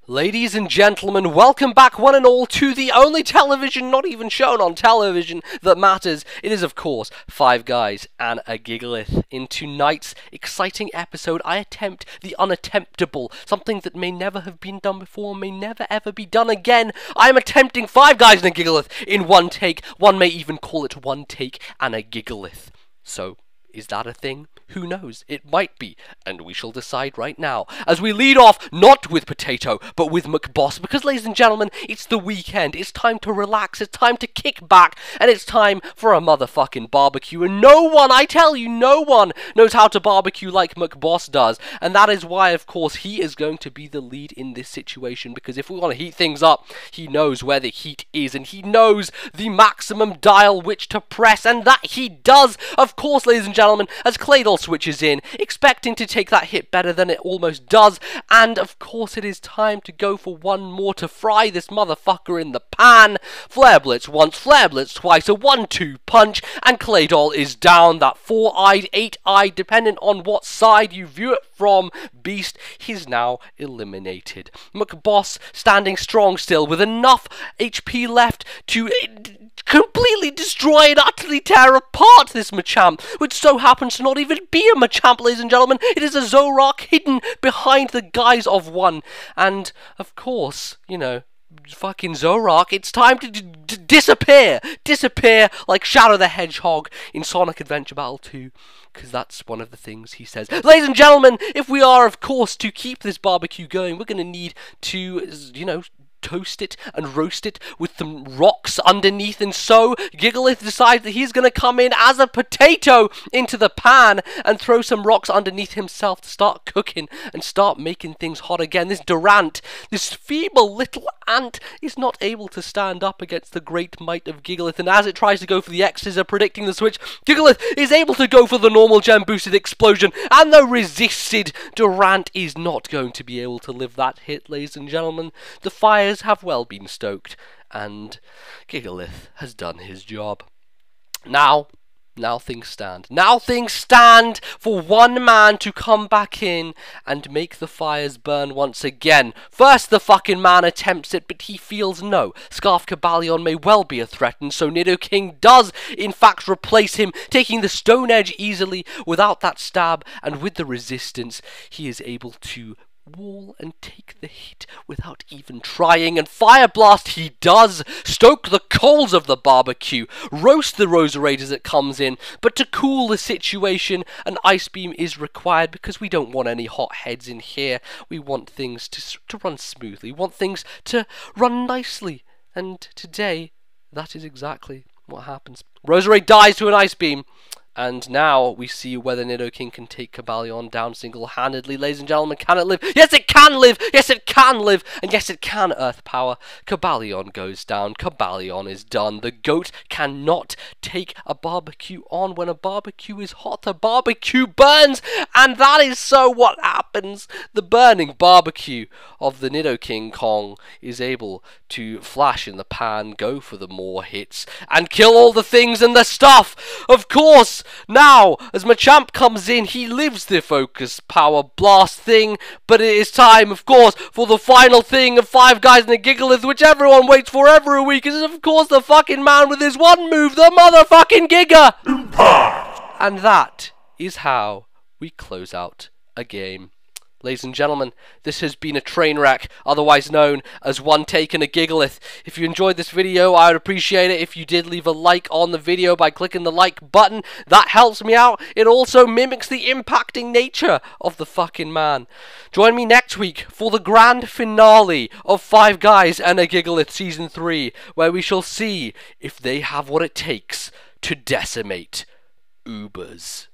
Ladies and gentlemen, welcome back one and all to the only television not even shown on television that matters. It is, of course, Five Guys and a Gigalith. In tonight's exciting episode, I attempt the unattemptable, something that may never have been done before, may never ever be done again. I am attempting Five Guys and a Gigalith in one take. One may even call it One Take and a Gigalith. So, is that a thing? Who knows? It might be, and we shall decide right now, as we lead off not with Potato, but with McBoss, because, ladies and gentlemen, it's the weekend, it's time to relax, it's time to kick back, and it's time for a motherfucking barbecue, and no one, I tell you, no one knows how to barbecue like McBoss does, and that is why, of course, he is going to be the lead in this situation, because if we want to heat things up, he knows where the heat is, and he knows the maximum dial which to press, and that he does, of course, ladies and gentlemen, as Claydol switches in, expecting to take that hit better than it almost does, and of course it is time to go for one more to fry this motherfucker in the pan. Flare Blitz once, Flare Blitz twice, a 1-2 punch, and Claydol is down. That 4-eyed, 8-eyed, depending on what side you view it from, beast, he's now eliminated. McBoss standing strong still with enough HP left to completely destroy and utterly tear apart this Machamp, which so happens to not even be a Machamp, ladies and gentlemen. It is a Zoroark hidden behind the guise of one. And, of course, you know, fucking Zoroark, it's time to disappear. Disappear like Shadow the Hedgehog in Sonic Adventure Battle 2. Because that's one of the things he says. Ladies and gentlemen, if we are, of course, to keep this barbecue going, we're going to need to, you know, toast it and roast it with some rocks underneath, and so Gigalith decides that he's going to come in as a potato into the pan and throw some rocks underneath himself to start cooking and start making things hot again. This Durant, this feeble little ant, is not able to stand up against the great might of Gigalith, and as it tries to go for the X's of predicting the switch, Gigalith is able to go for the normal gem boosted explosion, and the resisted Durant is not going to be able to live that hit, ladies and gentlemen. The fires have well been stoked, and Gigalith has done his job. Now things stand. Now things stand for one man to come back in and make the fires burn once again. First, the fucking man attempts it, but he feels no. Scarf Cobalion may well be a threat, and so Nidoking does, in fact, replace him, taking the Stone Edge easily without that stab, and with the resistance, he is able to wall and take the hit without even trying, and Fire Blast he does, stoke the coals of the barbecue, roast the Roserade as it comes in, but to cool the situation, an Ice Beam is required because we don't want any hot heads in here. We want things to run smoothly, we want things to run nicely, and today that is exactly what happens. Roserade dies to an Ice Beam. And now we see whether Nidoking can take Cobalion down single-handedly. Ladies and gentlemen, can it live? Yes, it can live! Yes, it can live! And yes, it can Earth Power. Cobalion goes down. Cobalion is done. The goat cannot take a barbecue on. When a barbecue is hot, the barbecue burns! And that is so what happens. The burning barbecue of the Nidoking Kong is able to flash in the pan, go for the more hits, and kill all the things and the stuff! Of course! Now, as Machamp comes in, he lives the Focus Power Blast thing, but it is time, of course, for the final thing of Five Guys and a Gigalith, which everyone waits for every week, is of course the fucking man with his one move, the motherfucking Giga! And that is how we close out a game. Ladies and gentlemen, this has been a train wreck, otherwise known as One Take and a Gigalith. If you enjoyed this video, I would appreciate it if you did leave a like on the video by clicking the like button. That helps me out. It also mimics the impacting nature of the fucking man. Join me next week for the grand finale of Five Guys and a Gigalith Season 3, where we shall see if they have what it takes to decimate Ubers.